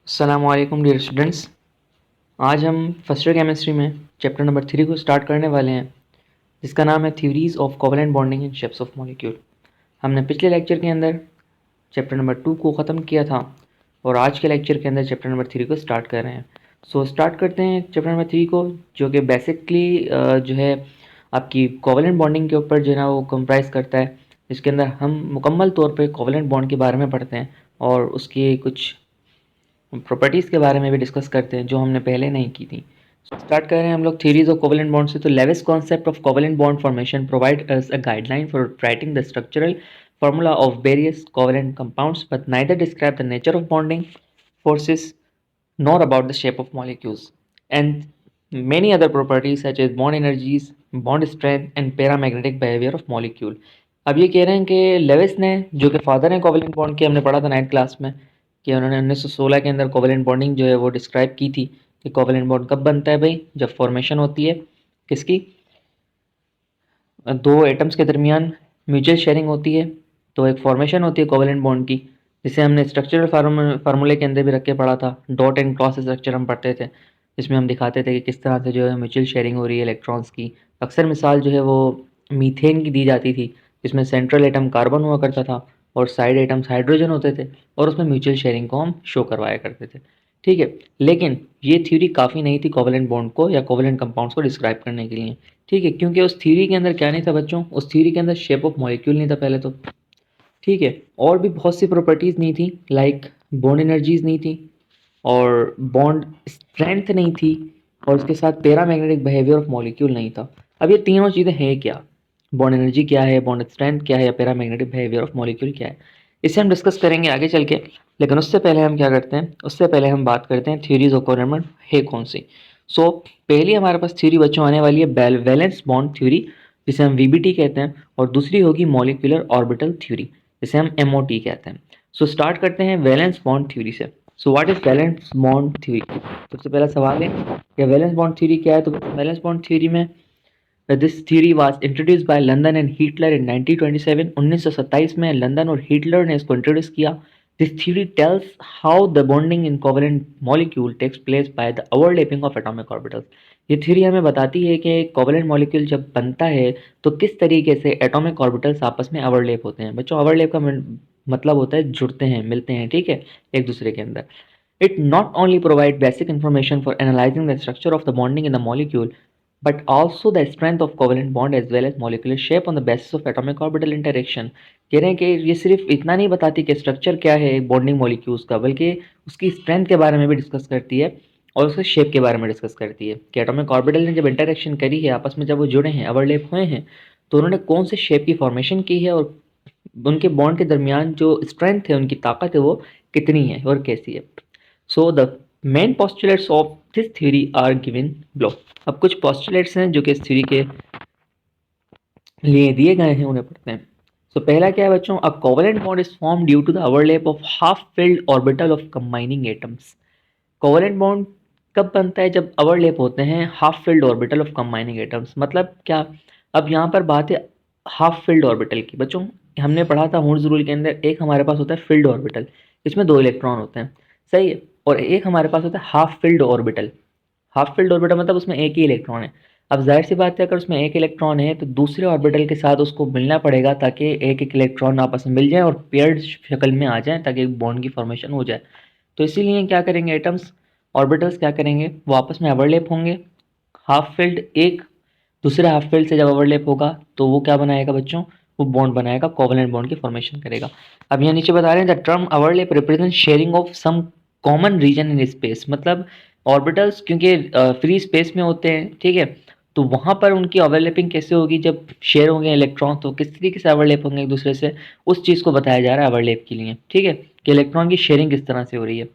अस्सलामुअलैकुम dear students. आज हम फर्स्ट ईयर केमिस्ट्री में चैप्टर नंबर 3 को स्टार्ट करने वाले हैं, जिसका नाम है theories of covalent bonding in shapes of molecule. हमने पिछले लेक्चर के अंदर चैप्टर नंबर 2 को ख़त्म किया था और आज के लेक्चर के अंदर चैप्टर नंबर 3 को स्टार्ट कर रहे हैं। सो स्टार्ट करते हैं चैप्टर नंबर 3 को, जो कि बेसिकली जो है आपकी कोवलेंट बॉन्डिंग के ऊपर जो है ना वो कंप्राइज करता है, जिसके अंदर हम मुकम्मल तौर पे कोवलेंट बॉन्ड के बारे में पढ़ते हैं और उसकी कुछ प्रॉपर्टीज़ के बारे में भी डिस्कस करते हैं जो हमने पहले नहीं की थी। स्टार्ट कर रहे हैं हम लोग थ्योरीज ऑफ कोवेलेंट बॉन्ड से। तो Lewis concept of covalent bond formation provide us a guideline for writing the structural formula of various covalent compounds, but neither describe the nature of bonding forces nor about the shape of molecules and many other properties such as bond energies, bond strength and paramagnetic behavior of molecule। अब ये कह रहे हैं कि Levi's ने, जो कि father हैं कोवेलेंट बॉन्ड के, हमने पढ़ा था 9th क्लास में कि उन्होंने 1916 के अंदर कोवेलेंट बॉन्डिंग जो है वो डिस्क्राइब की थी कि कोवेलेंट बॉन्ड कब बनता है भाई, जब फॉर्मेशन होती है किसकी, दो एटम्स के दरमियान म्यूचुअल शेयरिंग होती है, तो एक फॉर्मेशन होती है कोवेलेंट बॉन्ड की, जिसे हमने स्ट्रक्चरल फार्मूले के अंदर भी रख के पढ़ा था। डॉट एंड क्रॉस स्ट्रक्चर हम पढ़ते थे, जिसमें हम दिखाते थे कि किस तरह से जो है म्यूचुअल शेयरिंग हो रही है इलेक्ट्रॉन्स की। अक्सर मिसाल जो है वो मीथेन की दी जाती थी, जिसमें सेंट्रल एटम कार्बन हुआ करता था और साइड एटम्स हाइड्रोजन होते थे, और उसमें म्यूचुअल शेयरिंग को हम शो करवाया करते थे। ठीक है, लेकिन ये थ्योरी काफ़ी नहीं थी कोवेलेंट बॉन्ड को या कोवेलेंट कंपाउंड्स को डिस्क्राइब करने के लिए। ठीक है, क्योंकि उस थ्योरी के अंदर क्या नहीं था बच्चों, उस थ्योरी के अंदर शेप ऑफ मॉलिक्यूल नहीं था पहले तो। ठीक है, और भी बहुत सी प्रॉपर्टीज़ नहीं थी, लाइक बॉन्ड एनर्जीज नहीं थी और बॉन्ड स्ट्रेंथ नहीं थी, और उसके साथ पैरामैग्नेटिक बिहेवियर ऑफ मॉलिक्यूल नहीं था। अब ये तीनों चीज़ें हैं क्या, बॉन्ड एनर्जी क्या है, बॉन्ड स्ट्रेंथ क्या है, या पैरामैग्नेटिक बिहेवियर ऑफ मॉलिक्यूल क्या है, इसे हम डिस्कस करेंगे आगे चल के। लेकिन उससे पहले हम क्या करते हैं, उससे पहले हम बात करते हैं थ्योरीज ऑफ कोवेलेंट है कौन सी। सो पहली हमारे पास थ्योरी बच्चों आने वाली है वैलेंस बॉन्ड थ्योरी, जिसे हम वीबीटी कहते हैं, और दूसरी होगी मॉलिक्यूलर ऑर्बिटल थ्योरी, जिसे हम एमओटी कहते हैं। सो स्टार्ट करते हैं वैलेंस बॉन्ड थ्योरी से। So what is valence bond theory. सबसे पहला सवाल है कि वैलेंस बॉन्ड थ्योरी क्या है। तो वैलेंस बॉन्ड थ्योरी में this theory was introduced by London and Hitler इन 1927। 1927 में लंदन और हिटलर ने इसको इंट्रोड्यूस किया। This theory tells how the bonding in covalent molecule takes place by the overlapping of atomic orbitals. ये theory हमें बताती है कि कोवेलेंट मॉलिक्यूल जब बनता है तो किस तरीके से एटॉमिक ऑर्बिटल्स आपस में ओवरलैप होते हैं। बच्चों, ओवरलैप का मतलब होता है जुड़ते हैं, मिलते हैं, ठीक है, एक दूसरे के अंदर। It not only provide basic information for analyzing the structure of the bonding in the molecule, but also the strength of covalent bond as well as molecular shape on the basis of atomic orbital interaction। कह रहे हैं कि ये सिर्फ इतना नहीं बताती कि स्ट्रक्चर क्या है बॉन्डिंग मॉलिक्यूल्स का, बल्कि उसकी स्ट्रेंथ के बारे में भी डिस्कस करती है और उसके शेप के बारे में डिस्कस करती है कि एटॉमिक ऑर्बिटल ने जब इंटरेक्शन करी है, आपस में जब वो जुड़े हैं, ओवरलैप हुए हैं, तो उन्होंने कौन से शेप की फॉर्मेशन की है और उनके बॉन्ड के दरमियान जो स्ट्रेंथ है, उनकी ताकत है, वो कितनी है और कैसी है। So the main postulates of this theory are given below। अब कुछ postulates हैं जो कि इस थ्योरी के लिए दिए गए हैं, उन्हें पढ़ते हैं। सो पहला क्या है बच्चों, a covalent bond is form due to the overlap of half filled orbital of combining atoms. Covalent bond कब बनता है, जब ओवरलैप होते हैं half filled orbital of combining atoms. मतलब क्या, अब यहाँ पर बात है हाफ फिल्ड ऑर्बिटल की। बच्चों, हमने पढ़ा था हुर्ट्ज रूल के अंदर, एक हमारे पास होता है फिल्ड ऑर्बिटल, इसमें दो इलेक्ट्रॉन होते हैं, सही है, और एक हमारे पास होता है half filled orbital. Half filled orbital मतलब उसमें एक ही इलेक्ट्रॉन है। अब जाहिर सी बात है, अगर उसमें एक इलेक्ट्रॉन है तो दूसरे ऑर्बिटल के साथ उसको मिलना पड़ेगा, ताकि एक एक इलेक्ट्रॉन आपस में मिल जाए और पेयर्ड शक्ल में आ जाए, ताकि एक बॉन्ड की फॉर्मेशन हो जाए। तो इसीलिए क्या करेंगे, एटम्स ऑर्बिटल्स क्या करेंगे, वो आपस में ओवरलैप होंगे। हाफ फील्ड एक दूसरे हाफ फील्ड से जब ओवरलैप होगा तो वो क्या बनाएगा बच्चों, वो बॉन्ड बनाएगा, कोवेलेंट बॉन्ड की फॉर्मेशन करेगा। अब यहाँ नीचे बता रहे हैं the term overlap represent sharing of some common region in space. मतलब ऑर्बिटल्स क्योंकि फ्री स्पेस में होते हैं, ठीक है, तो वहाँ पर उनकी ओवरलैपिंग कैसे होगी, जब शेयर होंगे इलेक्ट्रॉन तो किस तरीके से ओवरलैप होंगे एक दूसरे से, उस चीज़ को बताया जा रहा है ओवरलैप के लिए, ठीक है, कि इलेक्ट्रॉन की शेयरिंग किस तरह से हो रही है।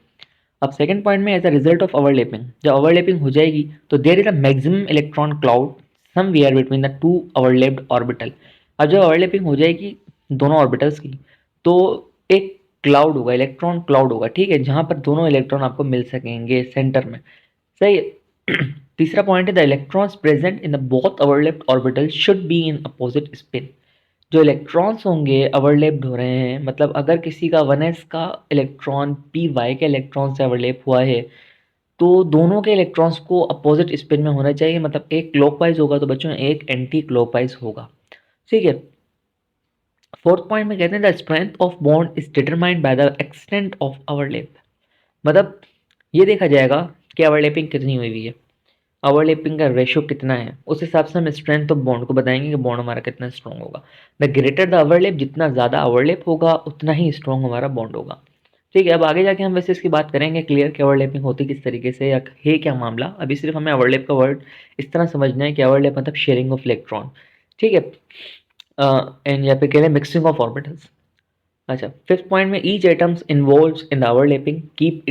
अब सेकंड पॉइंट में, as a result of overlapping, जब ओवरलैपिंग हो जाएगी तो there is a maximum electron cloud somewhere between the two overlapped orbital. अब जब ओवरलैपिंग हो जाएगी दोनों ऑर्बिटल्स की, तो एक क्लाउड होगा, इलेक्ट्रॉन क्लाउड होगा, ठीक है, जहां पर दोनों इलेक्ट्रॉन आपको मिल सकेंगे सेंटर में, सही है। तीसरा पॉइंट है the electrons present in the both overlapped orbital should be in opposite spin. जो इलेक्ट्रॉन्स होंगे ओवरलैप्ड हो रहे हैं, मतलब अगर किसी का 1s का इलेक्ट्रॉन पी वाई के इलेक्ट्रॉन से ओवरलैप हुआ है तो दोनों के इलेक्ट्रॉन्स को अपोजिट स्पिन में होना चाहिए, मतलब एक क्लॉकवाइज होगा तो बच्चों एक एंटी क्लॉकवाइज होगा। ठीक है। फोर्थ पॉइंट में कहते हैं the strength of bond is determined by the extent of overlap, मतलब ये देखा जाएगा कि ओवरलैपिंग कितनी हुई हुई है, ओवरलैपिंग का रेशियो कितना है, उस हिसाब से हम स्ट्रेंथ ऑफ बॉन्ड को बताएंगे कि बॉन्ड हमारा कितना स्ट्रॉन्ग होगा। द ग्रेटर द ओवरलैप, जितना ज़्यादा ओवरलैप होगा उतना ही स्ट्रॉन्ग हमारा बॉन्ड होगा। ठीक है, अब आगे जाके हम वैसे इसकी बात करेंगे क्लियर कि ओवरलैपिंग होती किस तरीके से या है क्या मामला। अभी सिर्फ हमें ओवरलैप का वर्ड इस तरह समझना है कि ओवरलैप मतलब शेयरिंग ऑफ इलेक्ट्रॉन। ठीक है। एंड यहाँ पे कह रहे हैं मिक्सिंग ऑफ ऑर्बिटल्स। अच्छा, फिफ्थ पॉइंट में each atoms involves in the overlapping keep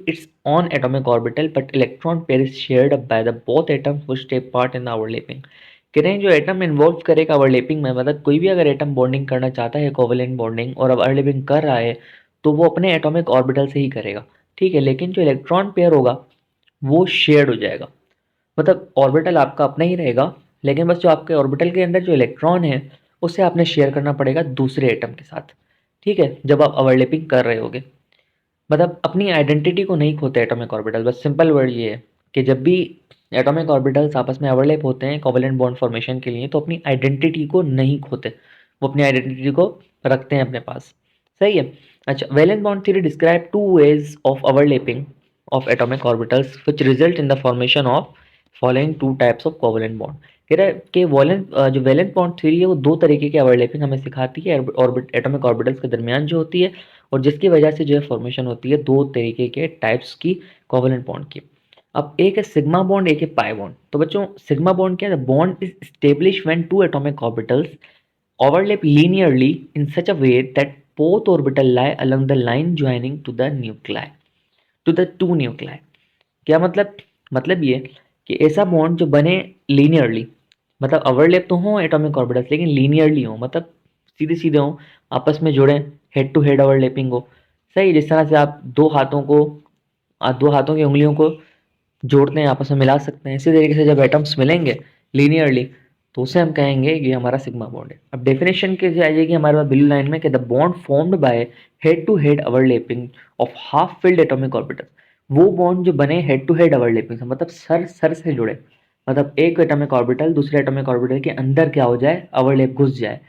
its own atomic orbital but electron pair is shared by the both atoms which take part in the overlapping. कह रहे हैं जो atom involve करेगा overlapping में, मतलब कोई भी अगर एटम बॉन्डिंग करना चाहता है कोवैलेंट बॉन्डिंग और अब ओवरलैपिंग कर रहा है तो वो अपने एटॉमिक ऑर्बिटल से ही करेगा। ठीक है, लेकिन जो इलेक्ट्रॉन पेयर होगा वो शेयर्ड हो जाएगा, मतलब ऑर्बिटल आपका अपना ही रहेगा, लेकिन बस जो आपके ऑर्बिटल के अंदर जो इलेक्ट्रॉन है उसे आपने शेयर करना पड़ेगा दूसरे एटम के साथ। ठीक है, जब आप ओवरलैपिंग कर रहे होगे, मतलब अपनी आइडेंटिटी को नहीं खोते एटॉमिक ऑर्बिटल। बस सिंपल वर्ड ये है कि जब भी एटॉमिक ऑर्बिटल्स आपस में ओवरलैप होते हैं कोवैलेंट बॉन्ड फॉर्मेशन के लिए तो अपनी आइडेंटिटी को नहीं खोते, वो अपनी आइडेंटिटी को रखते हैं अपने पास। सही है। अच्छा, valence bond theory describe two ways of overlapping of atomic orbitals which result in the formation of following two types of covalent bond. कह रहा है कि जो वैलेंस बॉन्ड थ्योरी है वो दो तरीके की ओवरलैपिंग हमें सिखाती है एटॉमिक ऑर्बिटल्स के दरमियान जो होती है, और जिसकी वजह से जो है फॉर्मेशन होती है दो तरीके के टाइप्स की कोवैलेंट बॉन्ड की। अब एक है सिग्मा बॉन्ड, एक है पाई बॉन्ड। तो बच्चों सिग्मा बॉन्ड क्या है? Bond is establish when two atomic orbitals overlap linearly in such a way that both orbital lie along the line joining to the nuclei to the two nuclei। क्या मतलब ये कि ऐसा bond जो बने linearly, मतलब ओवरलैप तो हो एटॉमिक ऑर्बिटल्स लेकिन लीनियरली हो, मतलब सीधे सीधे हो, आपस में जुड़े, हेड टू हेड ओवरलैपिंग हो। सही, जिस तरह से आप दो हाथों की उंगलियों को जोड़ते हैं, आपस में मिला सकते हैं, इसी तरीके से जब एटम्स मिलेंगे लीनियरली तो उसे हम कहेंगे ये हमारा सिग्मा बॉन्ड है। अब डेफिनेशन के आ जाएगी हमारे पास ब्लू लाइन में कि the bond formed by head to head overlapping of half filled atomic orbital. वो बॉन्ड जो बने हेड टू हेड ओवरलैपिंग से, मतलब सर सर से जुड़े, मतलब एक एटॉमिक ऑर्बिटल दूसरे एटॉमिक ऑर्बिटल के अंदर क्या हो जाए, ओवरलैप घुस जाए।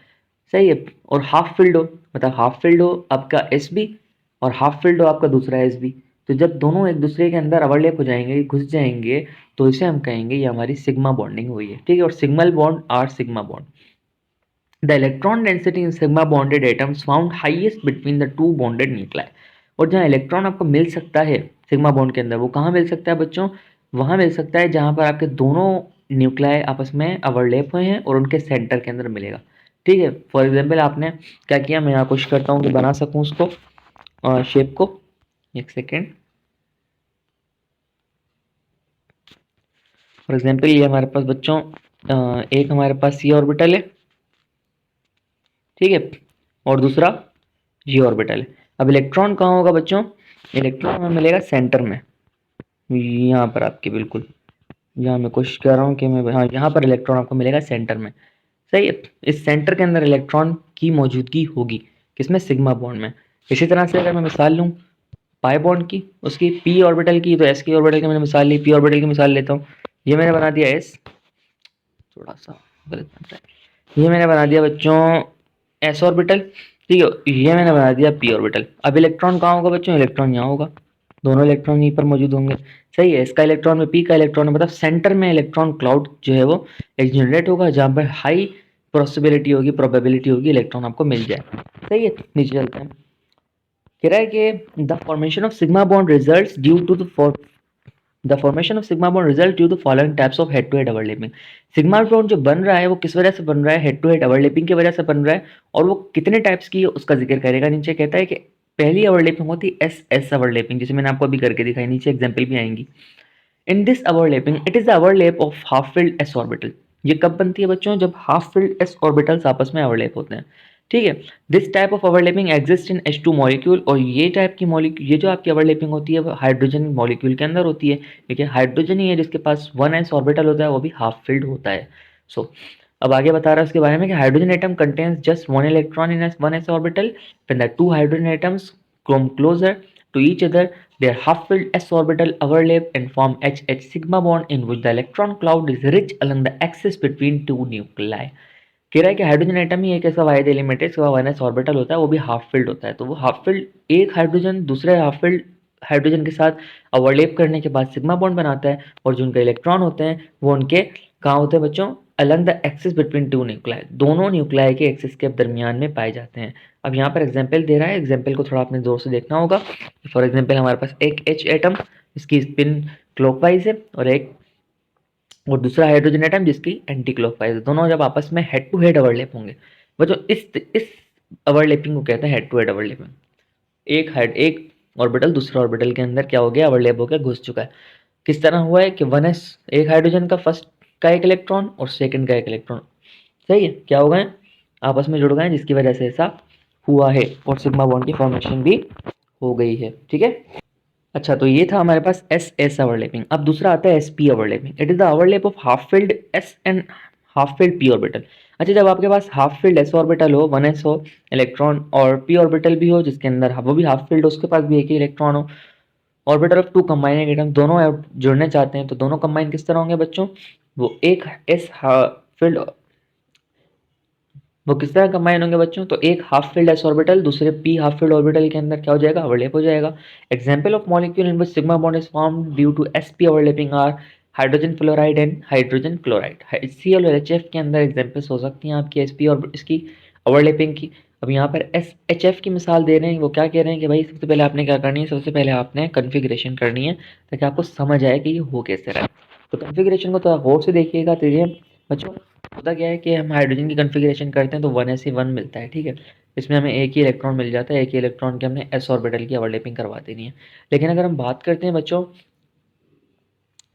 सही है। और हाफ फील्ड हो, मतलब हाफ फील्ड हो आपका एस बी और हाफ फील्ड हो आपका दूसरा एस बी, तो जब दोनों एक दूसरे के अंदर ओवरलैप हो जाएंगे, घुस जाएंगे, तो इसे हम कहेंगे ये हमारी सिग्मा बॉन्डिंग हुई है। ठीक है, और sigma bond or sigma bond. The electron density in sigma bonded atoms found highest between the two bonded nuclei. और जहाँ इलेक्ट्रॉन आपको मिल सकता है सिग्मा बॉन्ड के अंदर, वो कहाँ मिल सकता है बच्चों? वहाँ मिल सकता है जहाँ पर आपके दोनों न्यूक्लाई आपस में ओवरलैप हुए हैं और उनके सेंटर के अंदर मिलेगा। ठीक है, फॉर एग्जाम्पल आपने क्या किया, मैं यहाँ कोशिश करता हूँ कि बना सकूँ उसको शेप को। एक सेकेंड। फॉर एग्जाम्पल ये हमारे पास बच्चों एक हमारे पास सी ऑर्बिटल है, ठीक है, और दूसरा जी ऑर्बिटल है। अब इलेक्ट्रॉन कहाँ होगा बच्चों? इलेक्ट्रॉन हमें मिलेगा सेंटर में, यहाँ पर आपके बिल्कुल, यहाँ मैं कोशिश कर रहा हूँ कि मैं, हाँ यहाँ पर इलेक्ट्रॉन आपको मिलेगा सेंटर में। सही है। इस सेंटर के अंदर इलेक्ट्रॉन की मौजूदगी होगी, किसमें? सिग्मा बॉन्ड में। इसी तरह से अगर मैं मिसाल लूँ पाई बॉन्ड की, उसकी पी ऑर्बिटल की, तो एस की ऑर्बिटल की मैंने मिसाल ली, पी ऑर्बिटल की मिसाल लेता हूँ। ये मैंने बना दिया एस, थोड़ा सा गलत बन रहा है, ये मैंने बना दिया बच्चों एस ऑर्बिटल। ठीक है, ये मैंने बना दिया पी ऑर्बिटल। अब इलेक्ट्रॉन कहाँ होगा बच्चों? इलेक्ट्रॉन यहाँ होगा, दोनों इलेक्ट्रॉन यहीं पर मौजूद होंगे। सही है, इसका इलेक्ट्रॉन में पी का इलेक्ट्रॉन, मतलब सेंटर में इलेक्ट्रॉन क्लाउड जो है वो एक जनरेट होगा जहाँ पर हाई पॉसिबिलिटी होगी, प्रोबेबिलिटी होगी इलेक्ट्रॉन आपको मिल जाए। सही है, नीचे चलते हैं। कह रहा है कि the formation of sigma bond results due to the formation of sigma bond result due to following types of head to head overlapping. Sigma bond जो बन रहा है वो किस वजह से बन रहा है? हेड टू हेड ओवरलैपिंग की वजह से बन रहा है, और वो कितने टाइप्स की है उसका जिक्र करेगा। नीचे कहता है कि पहली ओवरलैपिंग होती है एस एस ओवरलैपिंग, जिसे मैंने आपको अभी करके दिखाई, नीचे एग्जाम्पल भी आएंगी। In this overlapping it is the overlap of half field S orbital. ये कब बनती है बच्चों? जब हाफ फिल्ड एस ऑर्बिटल्स आपस में ओवरलैप होते हैं। ठीक है, this type of overlapping exist in H2 molecule, और ये टाइप की मॉलिक्यूल, ये जो आपकी ओवरलैपिंग होती है वो हाइड्रोजन मॉलिक्यूल के अंदर होती है, क्योंकि हाइड्रोजन ही है जिसके पास 1s ऑर्बिटल होता है, वो भी हाफ फिल्ड होता है। सो अब आगे बता रहा है उसके बारे में कि hydrogen atom contains just one electron in one S orbital when the two hydrogen atoms come closer to each other their half-filled s orbital overlap and form HH sigma bond in which the electron cloud is rich along the axis between two nuclei। कह रहा है कि hydrogen atom ही एक ऐसा वाहिद element है इसका one S orbital होता है, वो भी हाफ फिल्ड होता है। तो वो हाफ फिल्ड एक हाइड्रोजन दूसरे हाफ फिल्ड हाइड्रोजन के साथ ओवरलेप करने के बाद सिग्मा बॉन्ड बनाता है और जो उनके इलेक्ट्रॉन होते हैं वो उनके कहाँ होते हैं बच्चों, Alang the axis between two nuclei, दोनों न्यूक्लियाई के एक्सिस के दरमियान में पाए जाते हैं। अब यहाँ पर एग्जाम्पल दे रहा है, एग्जाम्पल को थोड़ा आपने जोर से देखना होगा। फॉर एग्जाम्पल हमारे पास एक एच एटम, इसकी स्पिन क्लॉकवाइज है और दूसरा हाइड्रोजन एटम जिसकी एंटी क्लॉकवाइज है। दोनों जब आपस में हेड टू हेड ओवरलैप होंगे, वो जो इस ओवरलैपिंग को कहते हैं हेड टू हेड ओवरलैपिंग। एक ऑर्बिटल दूसरा ऑर्बिटल के अंदर क्या हो गया, ओवरलैप हो गया, घुस चुका है। किस तरह हुआ है कि वन एस एक हाइड्रोजन का फर्स्ट का एक इलेक्ट्रॉन और सेकंड का एक इलेक्ट्रॉन, सही है, क्या हो गए, आपस में जुड़ गए, जिसकी वजह से ऐसा हुआ है और सिग्मा बॉन्ड की फॉर्मेशन भी हो गई है। ठीक है, अच्छा तो ये था हमारे पास एस एस ओवरलैपिंग। अब दूसरा आता है S p overlapping. It is the overlap of half field S and half filled P orbital. अच्छा, जब आपके पास हाफ फिल्ड एस ऑर्बिटल हो, वन एस हो इलेक्ट्रॉन, और पी ऑर्बिटल भी हो जिसके अंदर वो भी हाफ फिल्ड, उसके पास भी एक ही इलेक्ट्रॉन हो, orbital of two combining atom, दोनों जुड़ने चाहते हैं, तो दोनों कंबाइन किस तरह होंगे बच्चों, वो एक एस फील्ड, वो किस तरह कंबाइन होंगे बच्चों, तो एक हाफ फील्ड एस ऑर्बिटल दूसरे पी हाफ फील्ड ऑर्बिटल के अंदर क्या हो जाएगा, ओवरलैप हो जाएगा। Example of molecule in which sigma bond is formed due to s p overlapping are hydrogen fluoride and hydrogen chloride. HCl और HF के अंदर एग्जांपल्स हो सकती हैं आपकी एसपी और इसकी ओवरलैपिंग की। अब यहाँ पर SHF की मिसाल दे रहे हैं, वो क्या कह रहे हैं कि भाई सबसे पहले आपने क्या करनी है, सबसे पहले आपने कन्फिग्रेशन करनी है ताकि आपको समझ आए कि ये हो कैसे रहा है। तो कन्फिग्रेशन को थोड़ा गौर से देखिएगा। तो ये बच्चों होता क्या है कि हम हाइड्रोजन की कन्फिग्रेशन करते हैं तो 1s1 मिलता है, ठीक है। इसमें हमें एक ही इलेक्ट्रॉन मिल जाता है, एक ही इलेक्ट्रॉन के हमने एस ऑर्बिटल की ओवरलैपिंग करवा देनी है। लेकिन अगर हम बात करते हैं बच्चों,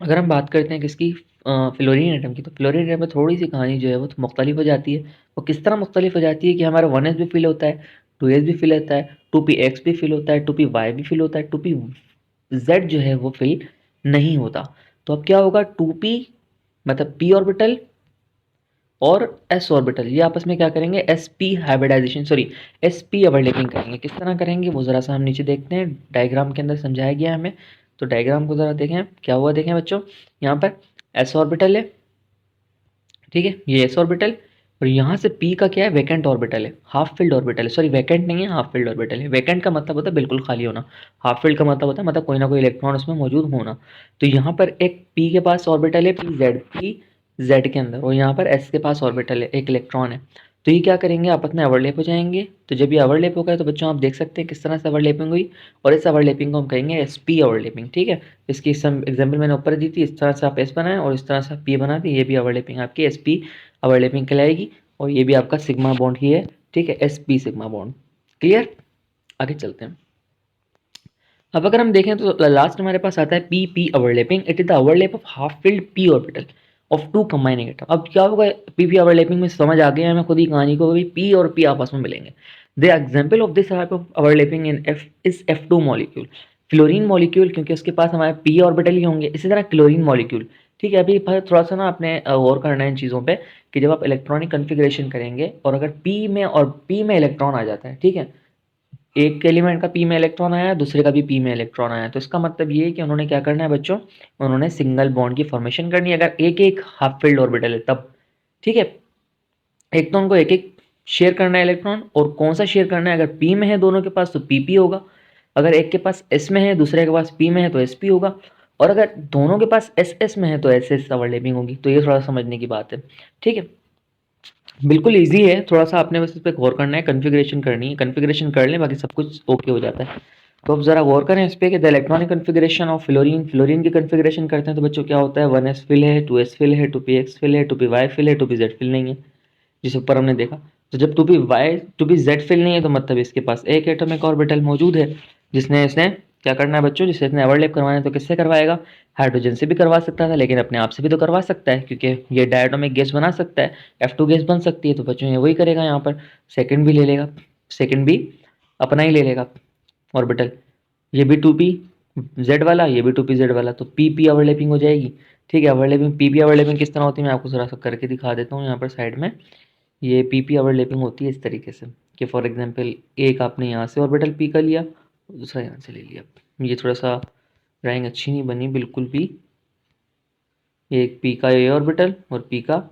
अगर हम बात करते हैं किसकी, फ्लोरीन एटम की, तो फ्लोरीन एटम में थोड़ी सी कहानी जो है वो तो मुख्तलिफ हो जाती है। वो किस तरह मुख्तलिफ हो जाती है कि हमारा 1s भी फिल होता है, 2s भी फिल होता है, 2px भी फिल होता है, 2py भी फिल होता है, 2pz जो है वो फिल नहीं होता। तो अब क्या होगा, 2p मतलब p ऑर्बिटल और एस ऑर्बिटल ये आपस में क्या करेंगे, s p hybridisation, sorry s p overlapping करेंगे। किस तरह करेंगे वो ज़रा सा हम नीचे देखते हैं, डायग्राम के अंदर समझाया गया है हमें। तो डायग्राम को ज़रा देखें क्या हुआ, देखें बच्चों, यहाँ पर एस ऑर्बिटल है, ठीक है, ये एस ऑर्बिटल, और यहाँ से पी का क्या है, वैकेंट ऑर्बिटल है, हाफ फील्ड ऑर्बिटल है, सॉरी वैकेंट नहीं है, हाफ फील्ड ऑर्बिटल है। वैकेंट का मतलब होता है बिल्कुल खाली होना, हाफ फील्ड का मतलब होता है मतलब कोई ना कोई इलेक्ट्रॉन उसमें मौजूद होना। तो यहाँ पर एक पी के पास ऑर्बिटल है, पी जेड के अंदर, और यहाँ पर एस के पास ऑर्बिटल है, एक इलेक्ट्रॉन है। तो ये क्या करेंगे, आपस में ओवरलैप हो जाएंगे। तो जब ये ओवरलैप होगा तो बच्चों आप देख सकते हैं किस तरह से ओवरलैपिंग हुई, और इस ओवरलैपिंग को हम कहेंगे एस पी ओवरलैपिंग, ठीक है। इसकी सम एग्जाम्पल मैंने ऊपर दी थी, इस तरह से आप एस बनाएं और इस तरह से आप पी बना दी, ये भी ओवरलैपिंग आपकी एस पी ओवरलैपिंग कहलाएगी, और ये भी आपका सिग्मा बॉन्ड ही है, ठीक है, S P sigma bond. Clear, आगे चलते हैं। अब अगर हम देखें तो लास्ट हमारे पास आता है p p overlapping. It is the overlap of half filled p orbital of two combining atom. अब क्या होगा, पी पी ओवरलैपिंग में समझ आ गया हमें खुद ही कहानी को, भी पी और पी आपस में मिलेंगे। The example of this type of overlapping in F is F2 molecule, fluorine molecule, क्योंकि उसके पास हमारे पी ऑर्बिटल ही होंगे। इसी तरह क्लोरीन मॉलिक्यूल, ठीक है। अभी थोड़ा सा ना आपने गौर करना है इन चीज़ों पे कि जब आप इलेक्ट्रॉनिक कन्फिग्रेशन करेंगे और अगर पी में और पी में इलेक्ट्रॉन आ जाता है, ठीक है, एक एलिमेंट का पी में इलेक्ट्रॉन आया, दूसरे का भी पी में इलेक्ट्रॉन आया, तो इसका मतलब ये है कि उन्होंने क्या करना है बच्चों, उन्होंने सिंगल बॉन्ड की फॉर्मेशन करनी है। अगर एक एक हाफ फील्ड ऑर्बिटल है तब, ठीक है, एक तो उनको एक एक शेयर करना है इलेक्ट्रॉन, और कौन सा शेयर करना है, अगर पी में है दोनों के पास तो पी पी होगा, अगर एक के पास एस में है दूसरे के पास पी में है तो एस पी होगा, और अगर दोनों के पास एस एस में है तो एस एस ओवरलैपिंग होगी। तो ये थोड़ा समझने की बात है, ठीक है, बिल्कुल ईजी है, थोड़ा सा आपने बस इस पर गौर करना है, कन्फिग्रेशन करनी है, कन्फिग्रेशन कर लें बाकी सब कुछ ओके हो जाता है। तो अब जरा गौर करें इस पे कि the electronic configuration of fluorine, fluorine की कन्फिग्रेशन करते हैं तो बच्चों क्या होता है, 1s फिल है, 2s फिल है, 2px फिल है, 2py फिल है, 2pz फिल नहीं है, जिस ऊपर हमने देखा। तो जब 2pz फिल नहीं है तो मतलब इसके पास एक एटॉमिक ऑर्बिटल मौजूद है, जिसने इसने क्या करना है बच्चों, जिससे इसने ओवरलैप करवाना है तो किससे करवाएगा, हाइड्रोजन से भी करवा सकता था, लेकिन अपने आप से भी तो करवा सकता है क्योंकि ये डायटोमिक गैस बना सकता है, F2 गैस बन सकती है। तो बच्चों ये वही करेगा, यहाँ पर सेकंड भी ले लेगा, सेकंड भी अपना ही ले लेगा ऑर्बिटल, ये भी 2p जेड वाला, ये भी 2p जेड वाला, तो p p ओवरलैपिंग हो जाएगी। ठीक है। ओवरलैपिंग, पीपी ओवरलैपिंग किस तरह होती है मैं आपको थोड़ा सा करके दिखा देता हूँ यहाँ पर साइड में। ये पीपी ओवरलैपिंग होती है इस तरीके से कि फॉर एग्जांपल एक आपने यहाँ से ऑर्बिटल पी कर लिया, दूसरा यहाँ से ले लिया। ये थोड़ा सा ड्राइंग अच्छी नहीं बनी बिल्कुल भी। ये एक पी का ए ऑर्बिटल और पी का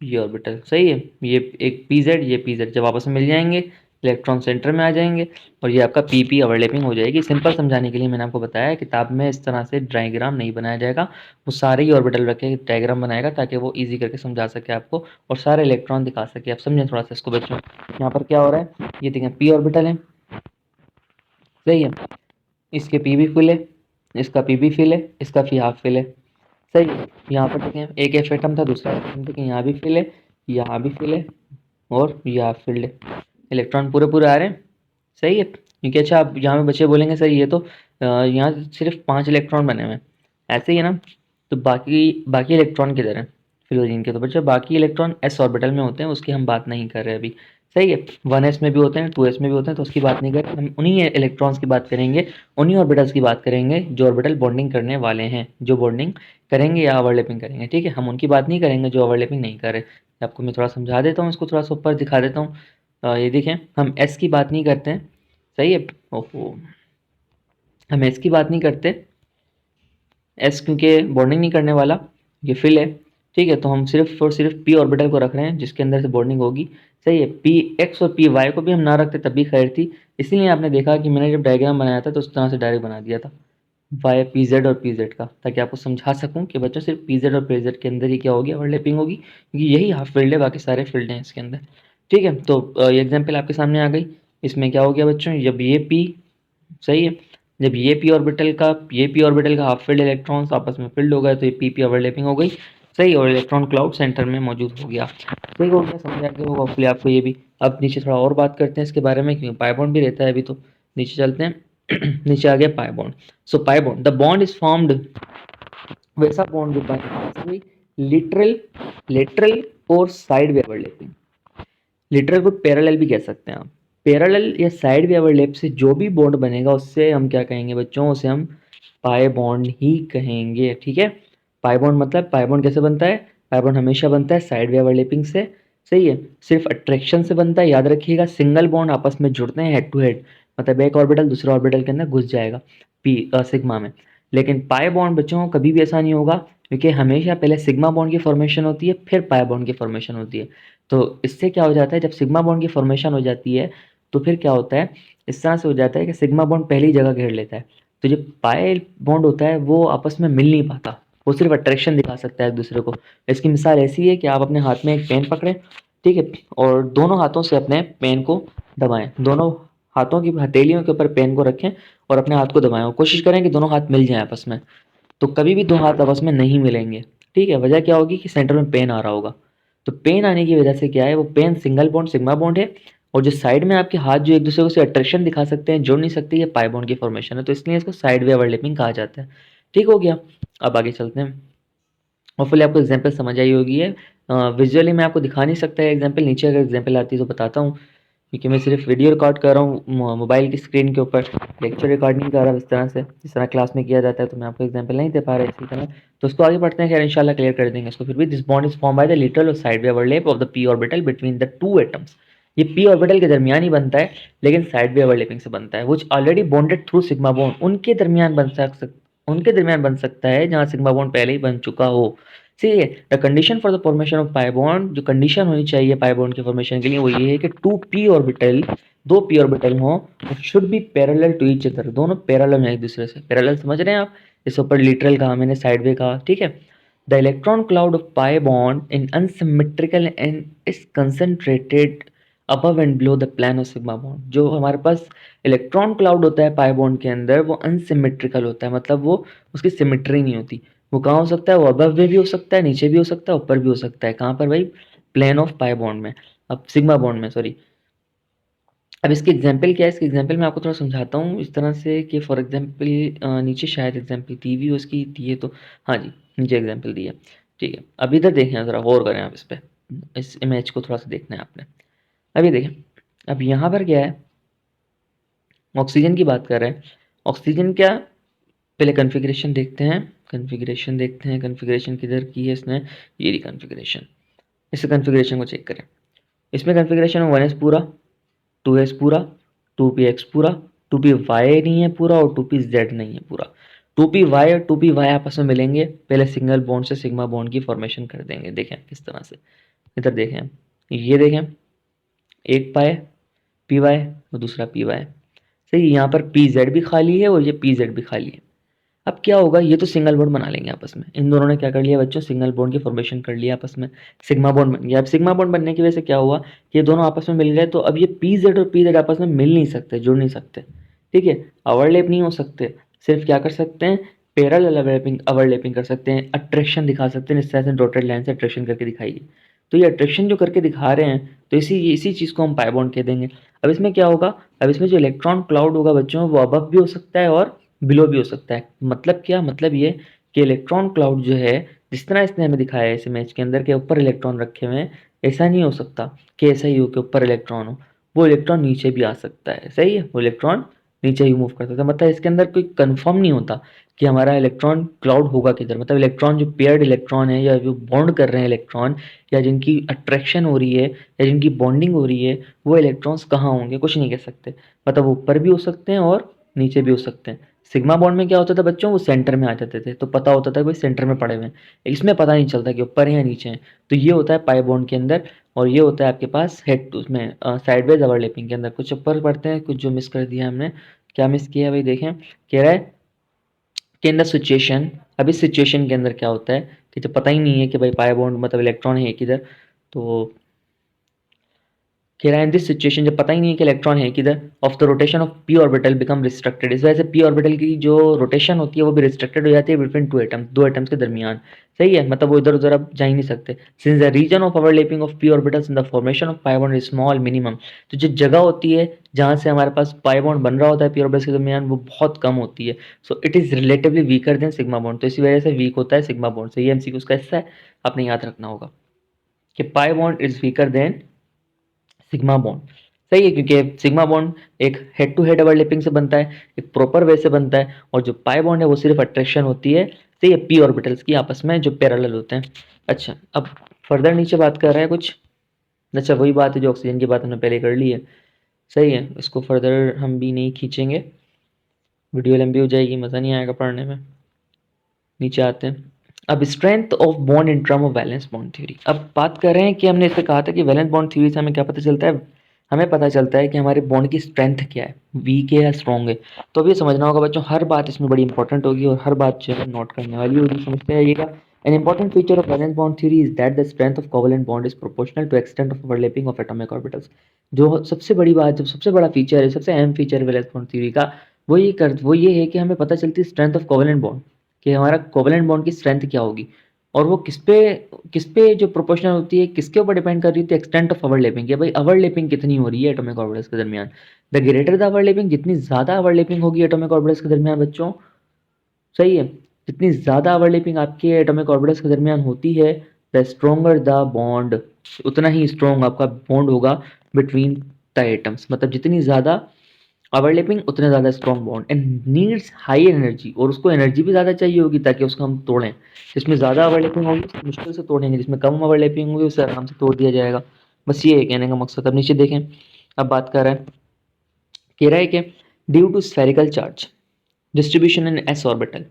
ये ऑर्बिटल, सही है। ये एक पी जेड, ये पी जेड जब आपस में मिल जाएंगे इलेक्ट्रॉन सेंटर में आ जाएंगे और ये आपका पी पी ओवरलैपिंग हो जाएगी। सिंपल समझाने के लिए मैंने आपको बताया किताब में इस तरह से डायग्राम नहीं बनाया जाएगा, वो सारे ही ऑर्बिटल रख के डायग्राम बनाएगा ताकि वो इजी करके समझा सके आपको और सारे इलेक्ट्रॉन दिखा सके। आप समझें थोड़ा सा इसको बच्चों। यहाँ पर क्या हो रहा है, ये देखें पी ऑर्बिटल है, सही है। इसके पी भी फिल है, इसका पी भी फिल है, इसका फी हाफ फिल है, सही है। यहाँ पर देखें एक एफ एटम था, दूसरा एटम देखें यहाँ भी फिल है, यहाँ भी फिल है और यहाँ फील्ड है। इलेक्ट्रॉन पूरे पूरे आ रहे हैं, सही है। क्योंकि अच्छा आप यहाँ पे बच्चे बोलेंगे सर ये तो यहाँ सिर्फ 5 इलेक्ट्रॉन बने हुए हैं, ऐसे ही है ना। तो बाकी बाकी इलेक्ट्रॉन किधर हैं फ्लोरीन के, तो बच्चे बाकी इलेक्ट्रॉन एस ऑर्बिटल में होते हैं, उसकी हम बात नहीं कर रहे अभी, सही है। 1s में भी होते हैं, 2s में भी होते हैं, तो उसकी बात नहीं कर रहे हम। उन्हीं इलेक्ट्रॉन्स की बात करेंगे, उन्हीं ऑर्बिटल्स की बात करेंगे जो ऑर्बिटल बॉन्डिंग करने वाले हैं, जो बॉन्डिंग करेंगे या ओवरलैपिंग करेंगे, ठीक है। हम उनकी बात नहीं करेंगे जो ओवरलैपिंग नहीं कर रहे। आपको मैं थोड़ा समझा देता हूँ, इसको थोड़ा सा ऊपर दिखा देता हूँ। ये देखें हम एस की बात नहीं करते हैं, सही है। ओहो, हम एस की बात नहीं करते, एस क्योंकि बॉन्डिंग नहीं करने वाला, ये फिल है, ठीक है। तो हम सिर्फ और सिर्फ पी ऑर्बिटल को रख रहे हैं जिसके अंदर से बॉन्डिंग होगी, सही है। पी एक्स और पी वाई को भी हम ना रखते तब भी खैर थी, इसीलिए आपने देखा कि मैंने जब डायग्राम बनाया था तो उस तरह से डायरेक्ट बना दिया था वाई पी जेड और पी जेड का, ताकि आपको समझा सकूं कि बच्चों सिर्फ पी जेड और पी जेड के अंदर ही क्या होगी, ओवरलैपिंग होगी, क्योंकि यही हाफ फील्ड है, बाकी सारे फील्ड हैं इसके अंदर, ठीक है। तो ये एग्जाम्पल आपके सामने आ गई। इसमें क्या हो गया बच्चों, जब ये पी, सही है, जब ये पी ऑर्बिटल का हाफ फील्ड इलेक्ट्रॉन्स आपस में फील्ड हो गए तो ये पी पी ओवरलैपिंग हो गई, सही। और इलेक्ट्रॉन क्लाउड सेंटर में मौजूद हो गया, सही हो गया। समझ आ गया होगा होपफुली आपको ये भी। अब नीचे थोड़ा और बात करते हैं इसके बारे में, क्योंकि पाई बॉन्ड भी रहता है अभी, तो नीचे चलते हैं। नीचे आ गया pi bond. So pi bond, the bond is formed, वैसा बॉन्ड जो बाय लिटरल, लेटरल और साइड वे ओवरलैपिंग। लिटरल को पैरेलल भी कह सकते हैं आप। पैरेलल या साइड वे ओवरलैप से जो भी बॉन्ड बनेगा उससे हम क्या कहेंगे बच्चों, उसे हम पाई बॉन्ड ही कहेंगे, ठीक है। पाई बॉन्ड मतलब, पाई बॉन्ड कैसे बनता है, पाई बॉन्ड हमेशा बनता है साइड वे ओवरलैपिंग से, सही है। सिर्फ अट्रैक्शन से बनता है, याद रखिएगा। सिंगल बॉन्ड आपस में जुड़ते हैं हेड टू हेड, मतलब एक ऑर्बिटल दूसरे ऑर्बिटल के अंदर घुस जाएगा पी सिग्मा में। लेकिन पाई बॉन्ड बच्चों कभी भी ऐसा नहीं होगा, क्योंकि हमेशा पहले सिग्मा बॉन्ड की फॉर्मेशन होती है फिर पाई बॉन्ड की फॉर्मेशन होती है। तो इससे क्या हो जाता है, जब सिग्मा बॉन्ड की फॉर्मेशन हो जाती है तो फिर क्या होता है, इस तरह से हो जाता है कि सिग्मा बॉन्ड पहली जगह घेर लेता है। तो जो पाई बॉन्ड होता है वो आपस में मिल नहीं पाता, वो सिर्फ अट्रैक्शन दिखा सकता है एक दूसरे को। इसकी मिसाल ऐसी है कि आप अपने हाथ में एक पेन पकड़ें, ठीक है, और दोनों हाथों से अपने पेन को दबाएं, दोनों हाथों की हथेलियों के ऊपर पेन को रखें और अपने हाथ को दबाएं और कोशिश करें कि दोनों हाथ मिल जाएं आपस में। तो कभी भी दो हाथ आपस में नहीं मिलेंगे, ठीक है। वजह क्या होगी कि सेंटर में पेन आ रहा होगा। तो पेन आने की वजह से क्या है, वो पेन सिंगल बॉन्ड सिग्मा बॉन्ड है, और जो साइड में आपके हाथ जो एक दूसरे को से अट्रैक्शन दिखा सकते हैं, जोड़ नहीं सकते, ये पाई बॉन्ड की फॉर्मेशन है, तो इसलिए इसको साइड वे ओवरलैपिंग कहा जाता है। ठीक हो गया। अब आगे चलते हैं। होपफुली आपको एग्जांपल समझ आई होगी है। विजुअली मैं आपको दिखा नहीं सकता है एग्जांपल, नीचे अगर एग्जांपल आती है तो बताता हूँ, क्योंकि मैं सिर्फ वीडियो रिकॉर्ड कर रहा हूँ मोबाइल की स्क्रीन के ऊपर, लेक्चर रिकॉर्ड नहीं कर रहा इस तरह से जिस तरह क्लास में किया जाता है, तो मैं आपको एग्जांपल नहीं दे पा रहा इसी तरह। तो उसको आगे बढ़ते हैं, खैर इंशाल्लाह क्लियर कर देंगे इसको। फिर भी this bond is form by the literal or side way overlap of the P orbital between the two atoms. ये पी ऑर्बिटल के दरमियान ही बनता है, लेकिन साइड वे ओवरलैपिंग से बनता है, which already bonded through sigma bond, उनके दरमियान बन सकता है जहां सिग्मा बॉन्ड पहले ही बन चुका हो। ठीक है। The condition for the formation of pi bond, जो कंडीशन होनी चाहिए पाई बॉन्ड के फॉर्मेशन के लिए वो ये है कि टू पी ऑर्बिटल, दो पी ऑर्बिटल हो, should be parallel to each other, दोनों पैरेलल में एक दूसरे से। पैरेलल समझ रहे हैं आप, इस ऊपर लिटरल कहा मैंने, साइड वे कहा, ठीक है। The electron cloud of pi bond in unsymmetrical and is concentrated above and below the plan of sigma bond. जो हमारे पास इलेक्ट्रॉन क्लाउड होता है पाई बॉन्ड के अंदर, वो अनसिमेट्रिकल होता है, मतलब वो उसकी सिमेट्री नहीं होती। वो कहाँ हो सकता है, वो अबव में भी हो सकता है, नीचे भी हो सकता है, ऊपर भी हो सकता है। कहाँ पर भाई, प्लेन ऑफ पाई बॉन्ड में, अब सिग्मा बॉन्ड में, सॉरी। अब इसकी एग्जांपल क्या है, इसकी एग्जांपल मैं आपको थोड़ा समझाता हूँ इस तरह से कि फॉर एग्जांपल नीचे शायद एग्जांपल दी हुई उसकी दी है, तो हाँ जी नीचे एग्जांपल दी है, ठीक है। अब इधर देखें, ज़रा गौर करें आप इस पर, इस इमेज को थोड़ा सा देखना है आपने। अभी देखें, अब यहाँ पर क्या है, ऑक्सीजन की बात कर रहे हैं। ऑक्सीजन क्या, पहले कन्फिग्रेशन देखते हैं। कन्फिग्रेशन देखते हैं, कन्फिग्रेशन किधर की है इसने, ये रही कन्फिग्रेशन। इस कन्फिग्रेशन को चेक करें। इसमें कन्फिग्रेशन में 1s पूरा, 2s पूरा, 2px पूरा, 2py नहीं है पूरा और 2pz नहीं है पूरा। 2py और 2py आपस में मिलेंगे, पहले सिंगल बॉन्ड से सिग्मा बॉन्ड की फॉर्मेशन कर देंगे। देखें किस तरह से, इधर देखें, ये देखें, एक पाए पी वाई और दूसरा पी वाई। सही, यहाँ पर पी जेड भी खाली है और ये पी जेड भी खाली है। अब क्या होगा, ये तो सिंगल बॉन्ड बना लेंगे आपस में। इन दोनों ने क्या कर लिया बच्चों, सिंगल बॉन्ड की फॉर्मेशन कर लिया आपस में, सिग्मा बॉन्ड बन गया। अब सिग्मा बॉन्ड बनने की वजह से क्या हुआ, ये दोनों आपस में मिल गए। तो अब ये पी जेड और पी जेड आपस में मिल नहीं सकते, जुड़ नहीं सकते, ठीक है, ओवरलैप नहीं हो सकते। सिर्फ क्या कर सकते हैं, पैरेलल ओवरलैपिंग कर सकते हैं, अट्रैक्शन दिखा सकते हैं। इस तरह से डॉटेड लाइन से अट्रैक्शन करके दिखाइए। तो ये अट्रैक्शन जो करके दिखा रहे हैं, तो इसी चीज़ को हम पाई बॉन्ड कह देंगे। अब इसमें क्या होगा, अब इसमें जो इलेक्ट्रॉन क्लाउड होगा बच्चों, वो अबव भी हो सकता है और बिलो भी हो सकता है। मतलब क्या, मतलब ये कि इलेक्ट्रॉन क्लाउड जो है, जिस तरह इसने हमें दिखाया है इस इमेज के अंदर के ऊपर इलेक्ट्रॉन रखे हुए हैं, ऐसा नहीं हो सकता कि ऐसा ही हो कि ऊपर इलेक्ट्रॉन हो। वो इलेक्ट्रॉन नीचे भी आ सकता है, सही है, वो इलेक्ट्रॉन नीचे ही मूव कर सकता है। मतलब इसके अंदर कोई कंफर्म नहीं होता कि हमारा इलेक्ट्रॉन क्लाउड होगा किधर। मतलब इलेक्ट्रॉन जो पेयर्ड इलेक्ट्रॉन है, या जो बॉन्ड कर रहे हैं इलेक्ट्रॉन, या जिनकी अट्रैक्शन हो रही है, या जिनकी बॉन्डिंग हो रही है, वो इलेक्ट्रॉन्स कहाँ होंगे कुछ नहीं कह सकते। मतलब वो ऊपर भी हो सकते हैं और नीचे भी हो सकते हैं। सिग्मा बॉन्ड में क्या होता था बच्चों, वो सेंटर में आ जाते थे, तो पता होता था कि सेंटर में पड़े हुए हैं। इसमें पता नहीं चलता कि ऊपर है या नीचे हैं। तो ये होता है पाई बॉन्ड के अंदर। और ये होता है आपके पास हेड उसमें साइडवेज ओवरलैपिंग के अंदर। कुछ ऊपर पढ़ते हैं, कुछ जो मिस कर दिया हमने। क्या मिस किया भाई, देखें, कह रहा है कि इन द सिचुएशन, अब इस सिचुएशन के अंदर क्या होता है कि जब पता ही नहीं है कि भाई पाई बॉन्ड मतलब इलेक्ट्रॉन है किधर, तो कह रहा है इन दिस सिचुएशन, जब पता ही नहीं है कि इलेक्ट्रॉन है किधर, of the rotation of P orbital become restricted. इस वजह से पी ऑर्बिटल की जो रोटेशन होती है वो भी रिस्ट्रिक्टेड हो जाती है बिटवीन टू एटम्स, दो एटम्स के दरमियान। सही है, मतलब वो इधर उधर अब जा ही नहीं सकते। Since the region of overlapping of p orbitals in the formation of pi bond is small minimum. तो जो जगह होती है जहाँ से हमारे पास पाई बॉन्ड बन रहा होता है पी ऑर्बिटल्स के दरमियान, वो बहुत कम होती है। So it is relatively weaker then sigma bond. तो इसी वजह से वीक होता है सिग्मा बॉन्ड से। ये एमसीक्यू का हिस्सा है, आपने याद रखना होगा कि पाई bond is weaker then sigma bond. सही है, क्योंकि सिग्मा बॉन्ड एक हेड टू हेड ओवरलैपिंग से बनता है, एक प्रॉपर वे से बनता है। और जो पाई बॉन्ड है वो सिर्फ अट्रैक्शन होती है, सही है, पी ऑर्बिटल्स की आपस में जो पैरेलल होते हैं। अच्छा, अब फर्दर नीचे बात कर रहे हैं कुछ। अच्छा, वही बात है जो ऑक्सीजन की बात हमने पहले कर ली है। सही है, इसको फर्दर हम भी नहीं खींचेंगे, वीडियो लंबी हो जाएगी, मज़ा नहीं आएगा पढ़ने में। नीचे आते हैं। अब strength of bond in term of valence bond theory. अब बात कर रहे हैं कि हमने इससे कहा था कि वैलेंस बॉन्ड थ्योरी से हमें क्या पता चलता है, हमें पता चलता है कि हमारे बॉन्ड की स्ट्रेंथ क्या है, वीक है या स्ट्रॉन्ग है। तो अब ये समझना होगा बच्चों, हर बात इसमें बड़ी इंपॉर्टेंट होगी और हर बात जो है नोट करने वाली होगी, समझते आइएगा। An important feature of valence bond theory is that the strength of covalent bond is proportional to extent of overlapping of atomic orbitals। जो सबसे बड़ी बात, जो सबसे बड़ा फीचर है, सबसे अहम फीचर है वैलेंस बॉन्ड थ्योरी का, वो ये है कि हमें पता चलती है स्ट्रेंथ ऑफ कोवेलेंट बॉन्ड, कि हमारा कोवेलेंट बॉन्ड की स्ट्रेंथ क्या होगी। और वो किस पे जो प्रोपोर्शनल होती है, किसके ऊपर डिपेंड कर रही है, एक्सटेंट ऑफ ओवरलैपिंग, कि भाई ओवरलैपिंग कितनी हो रही है एटॉमिक ऑर्बिटल्स के दरमियान। द ग्रेटर द ओवरलैपिंग, जितनी ज़्यादा ओवरलैपिंग होगी एटॉमिक ऑर्बिटल्स के दरमियान बच्चों, सही है, जितनी ज़्यादा ओवरलैपिंग आपके एटॉमिक ऑर्बिटल्स के दरमियान होती है, द स्ट्रोंगर द बॉन्ड, उतना ही स्ट्रॉन्ग आपका बॉन्ड होगा बिटवीन द एटम्स। मतलब जितनी ज़्यादा ओवरलैपिंग उतने ज़्यादा strong bond, and needs high energy, और उसको एनर्जी भी ज़्यादा चाहिए होगी ताकि उसको हम तोड़ें। जिसमें ज़्यादा ओवरलैपिंग होगी उसको मुश्किल से तोड़ेंगे, जिसमें कम ओवरलैपिंग होगी उसे आराम से तोड़ दिया जाएगा। बस ये है कहने का मकसद। अब नीचे देखें, अब बात कर रहे हैं, कह रहा है कि due to spherical charge distribution in s orbital,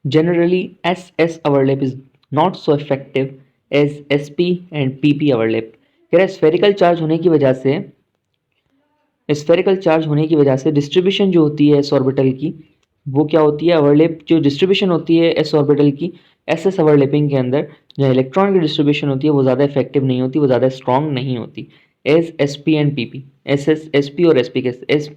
generally ss overlap is not so effective as sp and pp overlap। कह रहा है स्फेरिकल चार्ज होने की वजह से डिस्ट्रीब्यूशन जो होती है एस ऑर्बिटल की, वो क्या होती है, ओवरलैप जो डिस्ट्रीब्यूशन होती है एस ऑर्बिटल की, एस एस ओवरलैपिंग के अंदर जो इलेक्ट्रॉन की डिस्ट्रीब्यूशन होती है वो ज़्यादा इफेक्टिव नहीं होती, वो ज़्यादा स्ट्रॉन्ग नहीं होती as s p and p p, s p और एस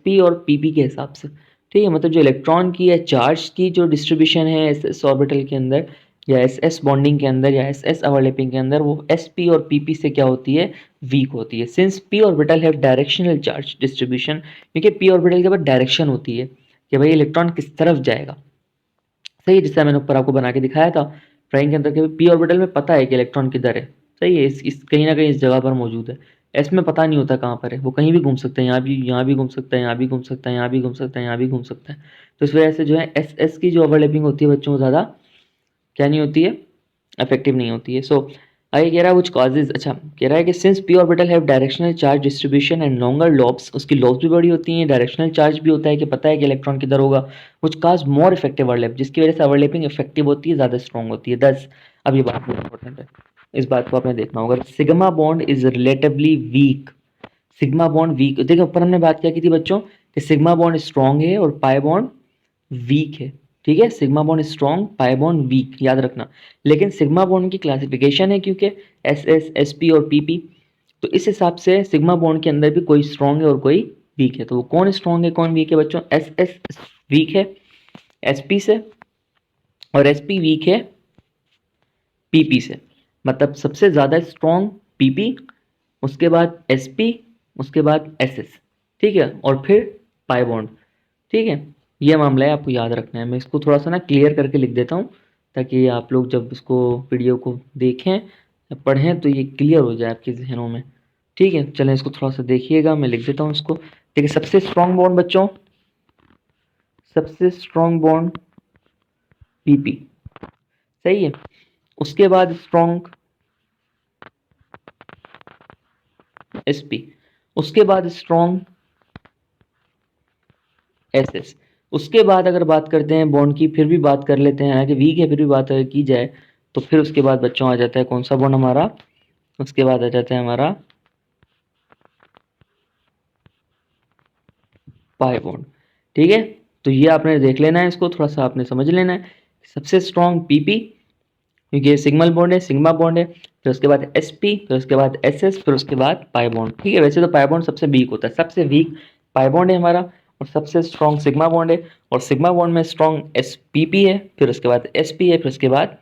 पी और पी पी के हिसाब से। ठीक है, मतलब जो इलेक्ट्रॉन की या चार्ज की जो डिस्ट्रीब्यूशन है एस एस ऑर्बिटल के अंदर, या एस एस बॉन्डिंग के अंदर, या एस एस ओवरलैपिंग के अंदर, वो एस पी और पी पी से क्या होती है, वीक होती है। Since P orbital have directional charge distribution, क्योंकि पी ऑर्बिटल के बाद डायरेक्शन होती है कि भाई इलेक्ट्रॉन किस तरफ जाएगा। सही है, जिससे मैंने ऊपर आपको बना के दिखाया था ड्राइंग के अंदर कि पी ऑर्बिटल में पता है कि इलेक्ट्रॉन किधर है। सही है, इस कहीं ना कहीं इस जगह पर मौजूद है। एस में पता नहीं होता कहाँ पर है, वो कहीं भी घूम सकता है, यहाँ भी घूम सकता है, यहाँ भी घूम सकता है, यहाँ भी घूम सकता है, यहाँ भी घूम सकता है। तो इस वजह से जो है एस एस की जो ओवरलैपिंग होती है बच्चों को ज़्यादा क्या नहीं होती है, इफेक्टिव नहीं होती है। सो आगे कह रहा है व्हिच कॉजेज, अच्छा कह रहा है कि since P orbital have directional charge distribution and longer lobes, उसकी लॉब्स भी बड़ी होती हैं, डायरेक्शनल चार्ज भी होता है कि पता है कि इलेक्ट्रॉन किधर होगा, which cause more effective overlap, जिसकी वजह से ओवरलैपिंग इफेक्टिव होती है, ज़्यादा स्ट्रॉन्ग होती है। 10, अब ये बात बहुत इंपॉर्टेंट है, इस बात को आपने देखना होगा। Sigma bond is relatively weak, sigma bond weak, देखो ऊपर हमने बात क्या की थी बच्चों कि सिग्मा बॉन्ड स्ट्रॉन्ग है और पाई बॉन्ड वीक है, ठीक है, sigma bond strong, pi bond weak, याद रखना। लेकिन सिग्मा बॉन्ड की क्लासिफिकेशन है क्योंकि एस एस, एस पी और पी पी, तो इस हिसाब से सिग्मा बॉन्ड के अंदर भी कोई स्ट्रॉन्ग है और कोई वीक है। तो वो कौन स्ट्रॉन्ग है कौन वीक है बच्चों, एस एस वीक है एस पी से, और एस पी वीक है पी पी से, मतलब सबसे ज़्यादा स्ट्रॉन्ग पी पी, उसके बाद एस पी, उसके बाद एस एस, ठीक है, और फिर पाई बॉन्ड, ठीक है। ये मामला है, आपको याद रखना है। मैं इसको थोड़ा सा ना क्लियर करके लिख देता हूँ ताकि आप लोग जब इसको वीडियो को देखें या पढ़ें तो ये क्लियर हो जाए आपके जहनों में, ठीक है। चलें इसको थोड़ा सा देखिएगा, मैं लिख देता हूँ इसको। ठीक है, सबसे स्ट्रॉन्ग बॉन्ड बच्चों, सबसे स्ट्रॉन्ग बॉन्ड पीपी, सही है। उसके बाद स्ट्रॉन्ग एसपी, उसके बाद स्ट्रॉन्ग एसएस, उसके बाद अगर बात करते हैं बॉन्ड की, फिर भी बात कर लेते हैं, हालांकि वीक है फिर भी बात अगर की जाए तो फिर उसके बाद बच्चों आ जाता है कौन सा बॉन्ड हमारा, उसके बाद आ जाता है हमारा पाई बॉन्ड, ठीक है। तो ये आपने देख लेना है, इसको थोड़ा सा आपने समझ लेना है। सबसे स्ट्रॉन्ग पीपी क्योंकि ये सिग्मल बॉन्ड है, सिग्मा बॉन्ड है, फिर उसके बाद एसपी, फिर उसके बाद एसएस, फिर उसके बाद पाई बॉन्ड, ठीक है। वैसे तो पाई बॉन्ड सबसे वीक होता है, सबसे वीक पाई बॉन्ड है हमारा, और सबसे स्ट्रॉन्ग सिग्मा बॉन्ड है, और सिग्मा बॉन्ड में स्ट्रॉन्ग एसपीपी है, फिर उसके बाद एसपी है, फिर उसके बाद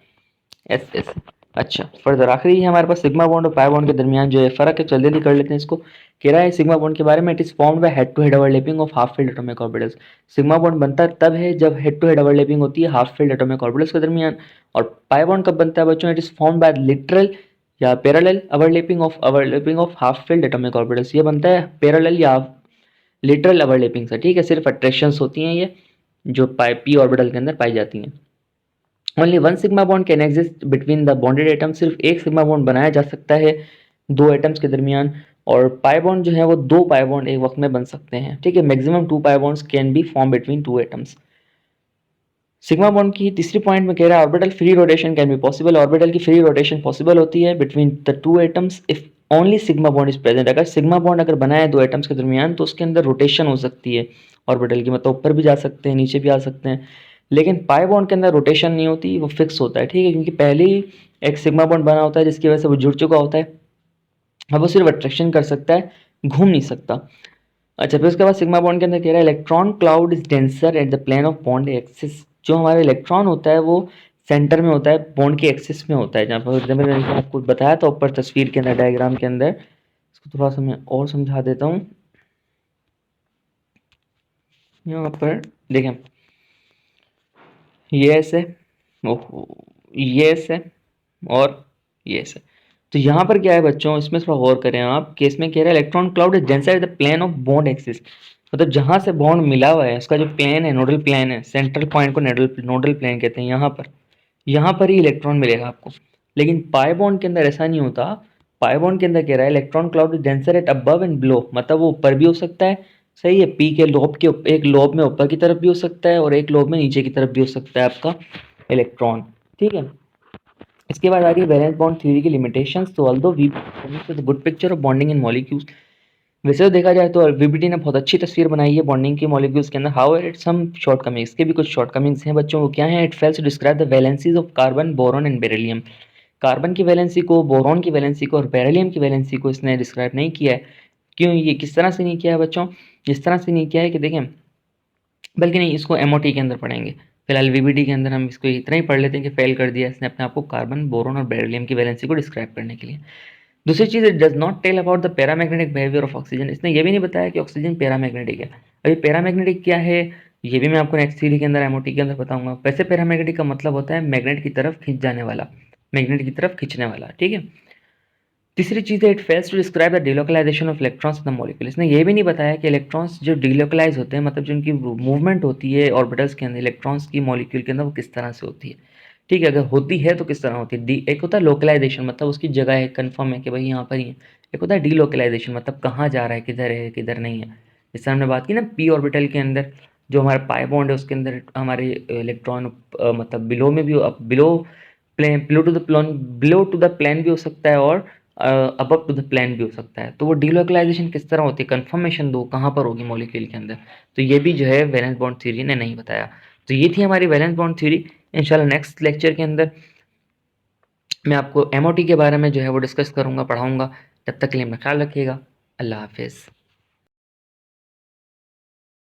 एस एस। अच्छा, फर्दर आखिरी है हमारे पास सिग्मा बॉन्ड और पाई बॉन्ड के दरमियान जो है फर्क है, चल जल्दी कर लेते हैं इसको। कह रहा है सिग्मा बॉन्ड के बारे में, it is formed by head to head overlapping of half filled atomic orbitals. Sigma bond बनता तब है जब हेड टू हेड ओवरलैपिंग होती है हाफ फील्ड एटॉमिक ऑर्बिटल्स के दरमियान। और पाई बॉन्ड कब बनता है बच्चों, it is formed by literal या parallel overlapping of half filled atomic orbitals. ये बनता है पैरेलल या लिटरल ओवरलैपिंग से, ठीक है। सिर्फ अट्रैक्शंस होती हैं ये जो पाई पी ऑर्बिटल के अंदर पाई जाती हैं। Only one sigma bond can exist between the bonded atom, सिर्फ एक सिग्मा बॉन्ड बनाया जा सकता है दो एटम्स के दरमियान। और पाई बॉन्ड जो है वो दो पाई बॉन्ड एक वक्त में बन सकते हैं, ठीक है। Maximum two pi bonds can be form between two atoms. Sigma bond की तीसरी पॉइंट में कह रहा है orbital free rotation can be possible, orbital की फ्री रोटेशन पॉसिबल होती है between the two atoms if only sigma bond is present. अगर सिग्मा बॉन्ड अगर बना है दो एटम्स के दरमियान तो उसके अंदर रोटेशन हो सकती है ऑर्बिटल की, मतलब ऊपर भी जा सकते हैं नीचे भी आ सकते हैं। लेकिन पाई बॉन्ड के अंदर रोटेशन नहीं होती, वो फिक्स होता है, ठीक है, क्योंकि पहले ही एक सिग्मा बॉन्ड बना होता है जिसकी वजह से वो जुड़ चुका होता है। अब वो सिर्फ अट्रैक्शन कर सकता है, घूम नहीं सकता। अच्छा, फिर उसके बाद सिग्मा बॉन्ड के अंदर कह रहा है electron cloud is denser at the plane of bond axis. जो हमारा इलेक्ट्रॉन होता है वो सेंटर में होता है, बॉन्ड के एक्सिस में होता है, जहाँ पर जब मैंने आपको बताया था ऊपर तस्वीर के अंदर डायग्राम के अंदर। इसको थोड़ा सा मैं और समझा देता हूँ। यहाँ पर देखें, ये ऐसे, ओहो, ये ऐसे, और ये ऐसे। तो यहाँ पर क्या है बच्चों, इसमें थोड़ा गौर करें आप कि इसमें कह रहा है electron cloud is denser at the plane of bond axis, मतलब जहाँ से बॉन्ड मिला हुआ है उसका जो प्लेन है, नोडल प्लेन है, सेंट्रल पॉइंट को नोडल प्लेन कहते हैं, यहाँ पर ही इलेक्ट्रॉन मिलेगा आपको। लेकिन पाई बॉन्ड के अंदर ऐसा नहीं होता। पाई बॉन्ड के अंदर कह रहा है electron cloud is denser eight above and below, मतलब वो ऊपर भी हो सकता है, सही है, पी के लोब के एक लोब में ऊपर की तरफ भी हो सकता है और एक लोब में नीचे की तरफ भी हो सकता है आपका इलेक्ट्रॉन, ठीक है। इसके बाद आ रही है वैलेंस बॉन्ड थ्योरी की लिमिटेशंस। तो although we good picture of bonding in molecules, वैसे तो देखा जाए तो वीबीटी ने बहुत अच्छी तस्वीर बनाई है बॉन्डिंग की मॉलिक्यूल्स के अंदर। हाउएवर इट सम शॉर्टकमिंग्स, के भी कुछ शॉर्टकमिंग्स हैं बच्चों, वो क्या है, it fails to describe the valencies of carbon, boron and beryllium. Carbon की वैलेंसी को, बोरॉन की वैलेंसी को और बेरिलियम की वैलेंसी को इसने डिस्क्राइब नहीं किया है। क्यों, ये किस तरह से नहीं किया है बच्चों, इस तरह से नहीं किया है कि देखें, बल्कि नहीं, इसको एमओटी के अंदर पढ़ेंगे। फिलहाल वीबीटी के अंदर हम इसको इतना ही पढ़ लेते हैं कि फेल कर दिया इसने अपने आप को कार्बन, बोरॉन और बेरिलियम की वैलेंसी को डिस्क्राइब करने के लिए। दूसरी चीज़, it does not tell about the paramagnetic behaviour of oxygen, इसने ये भी नहीं बताया कि ऑक्सीजन पैरामैग्नेटिक है। अभी पैरामैग्नेटिक क्या है ये भी मैं आपको नेक्स्ट थ्योरी के अंदर एमओटी के अंदर बताऊंगा। वैसे पैरामैग्नेटिक का मतलब होता है मैग्नेट की तरफ खींच जाने वाला, मैग्नेट की तरफ खींचने वाला, ठीक है। तीसरी चीज़ है, it fails to describe the delocalisation of electrons in the molecule, इसने ये भी नहीं बताया कि इलेक्ट्रॉन्स जो डिलोकलाइज होते हैं, मतलब जो उनकी मूवमेंट होती है ऑर्बिटल्स के अंदर इलेक्ट्रॉन्स की मॉलिक्यूल के अंदर, वो किस तरह से होती है, ठीक है, अगर होती है तो किस तरह होती है? डी एक होता है लोकलाइजेशन, मतलब उसकी जगह है, कन्फर्म है कि भाई यहाँ पर ही है। एक होता है डीलोकलाइजेशन, मतलब कहाँ जा रहा है, किधर नहीं है। जैसे हमने बात की ना पी ऑर्बिटल के अंदर जो हमारा पाई बॉन्ड है उसके अंदर हमारे इलेक्ट्रॉन मतलब बिलो में भी, below plane, below to the plane भी हो सकता है और अबव टू द प्लेन भी हो सकता है। तो वो डीलोकलाइजेशन किस तरह होती है, कंफर्मेशन दो कहाँ पर होगी मॉलिक्यूल के अंदर। तो ये भी जो है वैलेंस बॉन्ड थ्योरी ने नहीं बताया। तो ये थी हमारी वैलेंस बॉन्ड थ्योरी। इंशाल्लाह नेक्स्ट लेक्चर के अंदर मैं आपको एमओटी के बारे में जो है वो डिस्कस करूँगा, पढ़ाऊँगा। तब तक के लिए अपना ख्याल रखिएगा। अल्लाह हाफिज़।